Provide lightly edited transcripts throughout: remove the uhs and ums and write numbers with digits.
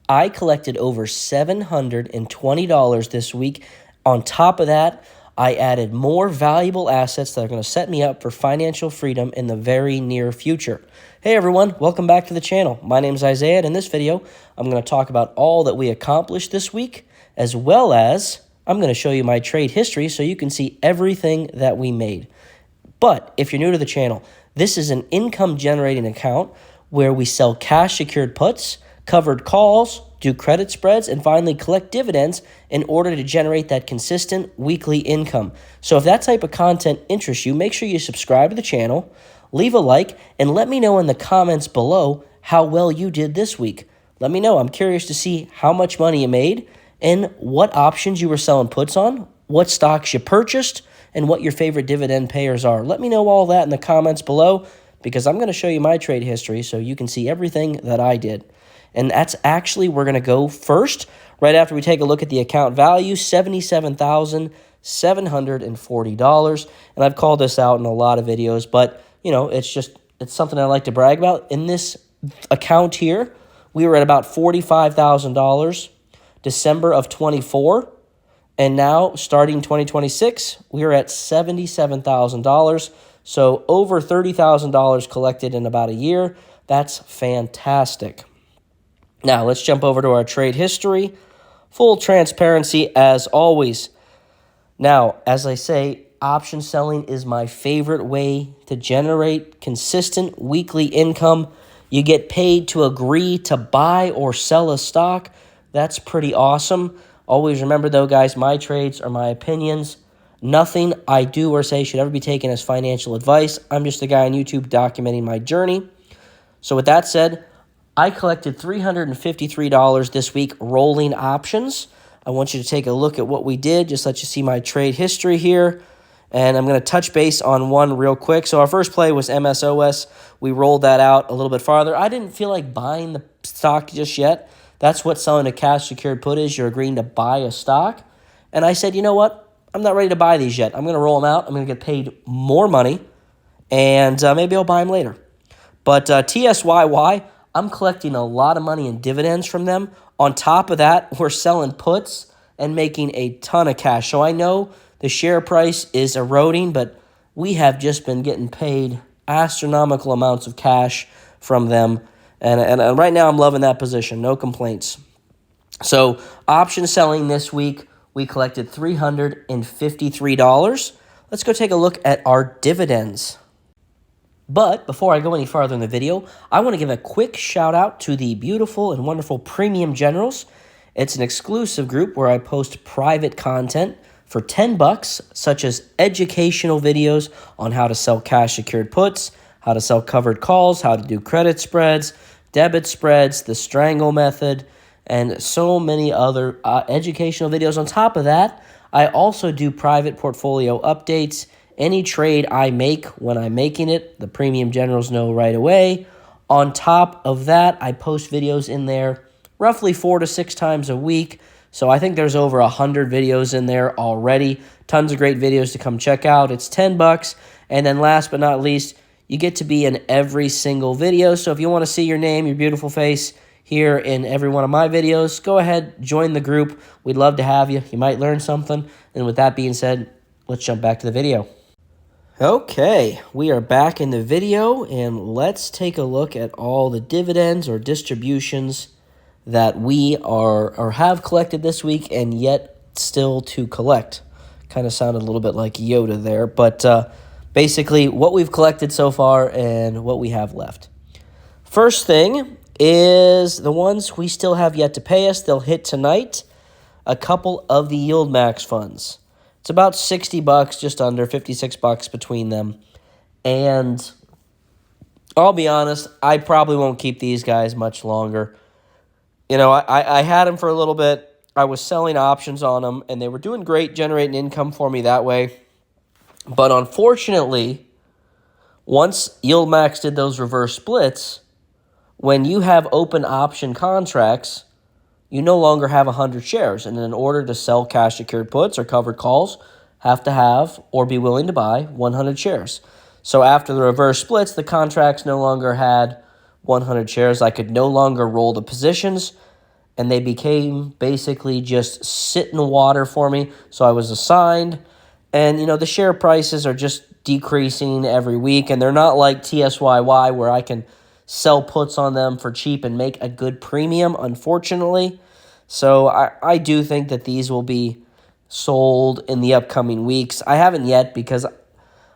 I collected over $720 this week. On top of that, I added more valuable assets that are going to set me up for financial freedom in the very near future. Hey everyone, welcome back to the channel. My name is Isaiah, and in this video, I'm going to talk about all that we accomplished this week, as well as I'm going to show you my trade history so you can see everything that we made. But if you're new to the channel, this is an income-generating account where we sell cash-secured puts, covered calls, do credit spreads, and finally collect dividends in order to generate that consistent weekly income. So if that type of content interests you, make sure you subscribe to the channel, leave a like, and let me know in the comments below how well you did this week. Let me know. I'm curious to see how much money you made and what options you were selling puts on, what stocks you purchased, and what your favorite dividend payers are. Let me know all that in the comments below because I'm going to show you my trade history so you can see everything that I did. And that's actually, we're going to go first, right after we take a look at the account value, $77,740. And I've called this out in a lot of videos, but, you know, it's something I like to brag about. In this account here, we were at about $45,000 December of 24. And now, starting 2026, we are at $77,000. So over $30,000 collected in about a year. That's fantastic. Now, let's jump over to our trade history. Full transparency as always. Now, as I say, option selling is my favorite way to generate consistent weekly income. You get paid to agree to buy or sell a stock. That's pretty awesome. Always remember, though, guys, my trades are my opinions. Nothing I do or say should ever be taken as financial advice. I'm just a guy on YouTube documenting my journey. So with that said, I collected $353 this week rolling options. I want you to take a look at what we did, just let you see my trade history here. And I'm going to touch base on one real quick. So our first play was MSOS. We rolled that out a little bit farther. I didn't feel like buying the stock just yet. That's what selling a cash secured put is. You're agreeing to buy a stock. And I said, you know what? I'm not ready to buy these yet. I'm going to roll them out. I'm going to get paid more money. And maybe I'll buy them later. But TSYY, I'm collecting a lot of money in dividends from them. On top of that, we're selling puts and making a ton of cash. So I know the share price is eroding, but we have just been getting paid astronomical amounts of cash from them. And right now I'm loving that position. No complaints. So option selling this week, we collected $353. Let's go take a look at our dividends. But before I go any farther in the video, I want to give a quick shout out to the beautiful and wonderful Premium Generals. It's an exclusive group where I post private content for $10, such as educational videos on how to sell cash secured puts, how to sell covered calls, how to do credit spreads, debit spreads, the strangle method, and so many other educational videos. On top of that, I also do private portfolio updates. Any trade I make when I'm making it, the Premium Generals know right away. On top of that, I post videos in there roughly 4 to 6 times a week. So I think there's over 100 videos in there already. Tons of great videos to come check out. It's $10. And then last but not least, you get to be in every single video. So if you want to see your name, your beautiful face here in every one of my videos, go ahead, join the group. We'd love to have you. You might learn something. And with that being said, let's jump back to the video. Okay, we are back in the video, and let's take a look at all the dividends or distributions that we are or have collected this week and yet still to collect. Kind of sounded a little bit like Yoda there, but basically what we've collected so far and what we have left. First thing is the ones we still have yet to pay us. They'll hit tonight. A couple of the Yield Max funds. It's about $60, just under $56 between them. And I'll be honest, I probably won't keep these guys much longer. You know, I had them for a little bit. I was selling options on them, and they were doing great, generating income for me that way. But unfortunately, once Yield Max did those reverse splits, when you have open option contracts, you no longer have 100 shares. And in order to sell cash secured puts or covered calls, have to have or be willing to buy 100 shares. So after the reverse splits, the contracts no longer had 100 shares. I could no longer roll the positions. and they became basically just sit in water for me. So I was assigned, and the share prices are just decreasing every week, and they're not like TSYY where I can sell puts on them for cheap and make a good premium, unfortunately. So I do think that these will be sold in the upcoming weeks. I haven't yet because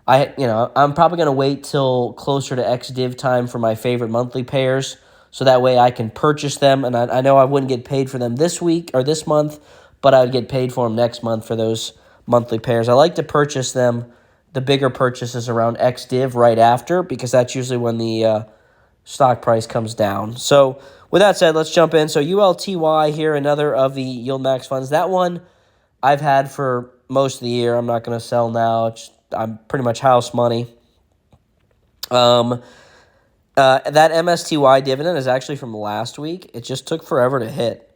I'm probably going to wait till closer to ex-div time for my favorite monthly pairs, so that way I can purchase them, and I know I wouldn't get paid for them this week or this month, but I would get paid for them next month for those monthly pairs. I like to purchase them, the bigger purchases around ex-div right after, because that's usually when the stock price comes down. So with that said, let's jump in. So ULTY here, another of the Yield Max funds. That one I've had for most of the year. I'm not going to sell now. I'm pretty much house money. That MSTY dividend is actually from last week. It just took forever to hit.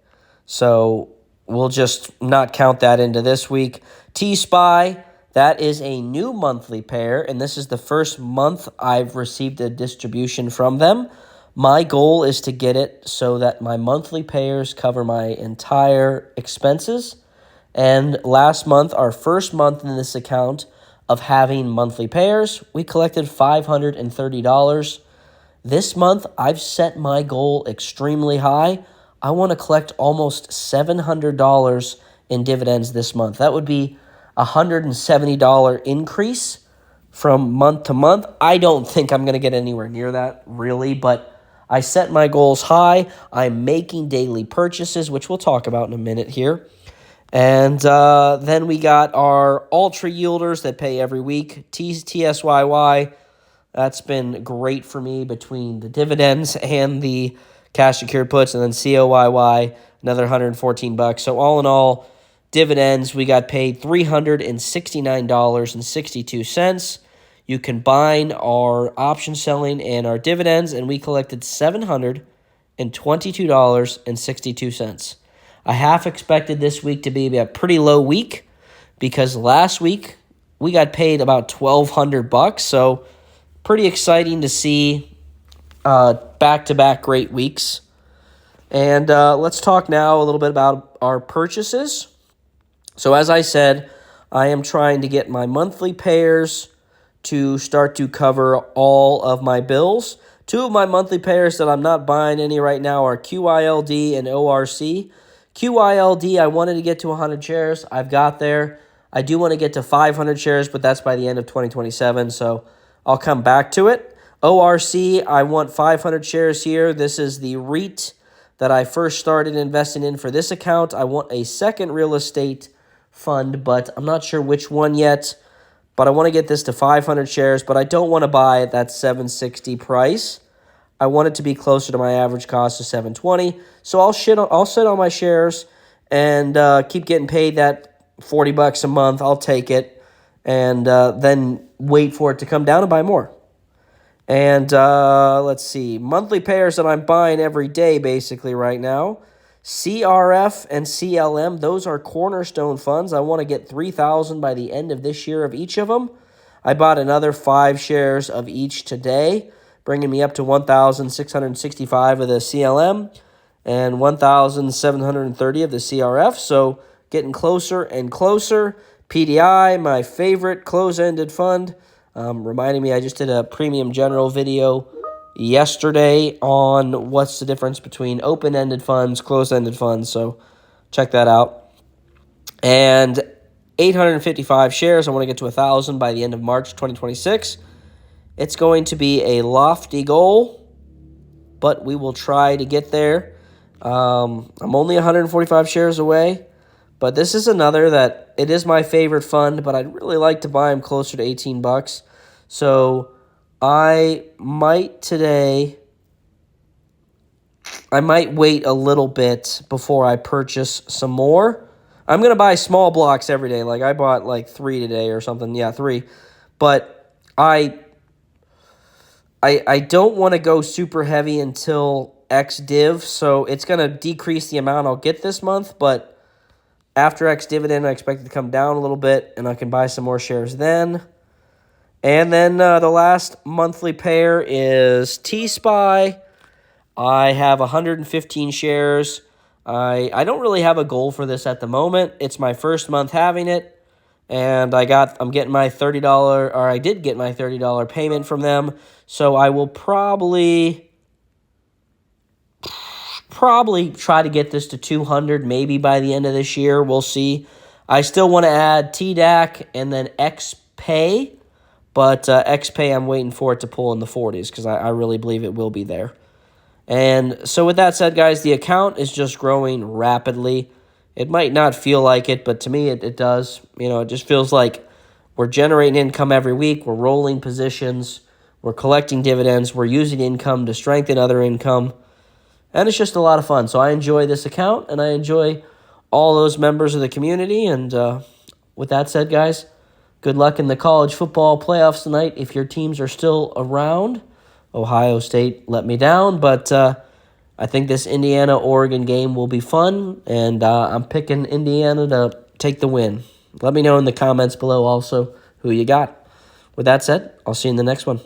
So we'll just not count that into this week. T-SPY, that is a new monthly pair, and this is the first month I've received a distribution from them. My goal is to get it so that my monthly pairs cover my entire expenses. And last month, our first month in this account of having monthly pairs, we collected $530. This month, I've set my goal extremely high. I want to collect almost $700 in dividends this month. That would be a $170 increase from month to month. I don't think I'm going to get anywhere near that, really, but I set my goals high. I'm making daily purchases, which we'll talk about in a minute here. And then we got our ultra yielders that pay every week. TSYY, that's been great for me between the dividends and the cash secured puts. And then COYY, another $114. So all in all, dividends, we got paid $369.62. You combine our option selling and our dividends, and we collected $722.62. I half expected this week to be a pretty low week because last week we got paid about $1,200. So pretty exciting to see back-to-back great weeks. And let's talk now a little bit about our purchases. So as I said, I am trying to get my monthly pairs to start to cover all of my bills. Two of my monthly pairs that I'm not buying any right now are QYLD and ORC. QYLD, I wanted to get to 100 shares. I've got there. I do want to get to 500 shares, but that's by the end of 2027, so I'll come back to it. ORC, I want 500 shares here. This is the REIT that I first started investing in for this account. I want a second real estate fund, but I'm not sure which one yet. But I want to get this to 500 shares, but I don't want to buy at that $760 price. I want it to be closer to my average cost of $720. So I'll sit on my shares and keep getting paid that $40 a month. I'll take it and then wait for it to come down and buy more. And let's see, monthly pairs that I'm buying every day basically right now. CRF and CLM, those are cornerstone funds. I want to get 3,000 by the end of this year of each of them. I bought another 5 shares of each today, bringing me up to 1,665 of the CLM and 1,730 of the CRF. So getting closer and closer. PDI, my favorite close-ended fund. Reminding me, I just did a Premium General video yesterday on what's the difference between open-ended funds, closed-ended funds. So check that out. And 855 shares. I want to get to 1,000 by the end of March 2026. It's going to be a lofty goal, but we will try to get there. I'm only 145 shares away, but this is another that it is my favorite fund, but I'd really like to buy them closer to $18. So I might wait a little bit before I purchase some more. I'm going to buy small blocks every day. Like I bought like 3 today or something. Yeah, 3. But I don't want to go super heavy until ex-div, so it's going to decrease the amount I'll get this month, but after ex-dividend, I expect it to come down a little bit, and I can buy some more shares then. And then the last monthly pair is T-SPY. I have 115 shares. I don't really have a goal for this at the moment. It's my first month having it, and I'm getting my $30, or I did get my $30 payment from them. So I will probably try to get this to 200 maybe by the end of this year. We'll see. I still want to add TDAC and then XPay, but XPay I'm waiting for it to pull in the 40s because I really believe it will be there. And so with that said, guys, the account is just growing rapidly. It might not feel like it, but to me it does. It just feels like we're generating income every week. We're rolling positions. We're collecting dividends. We're using income to strengthen other income. And it's just a lot of fun. So I enjoy this account, and I enjoy all those members of the community. And with that said, guys, good luck in the college football playoffs tonight if your teams are still around. Ohio State let me down, but I think this Indiana-Oregon game will be fun, and I'm picking Indiana to take the win. Let me know in the comments below also who you got. With that said, I'll see you in the next one.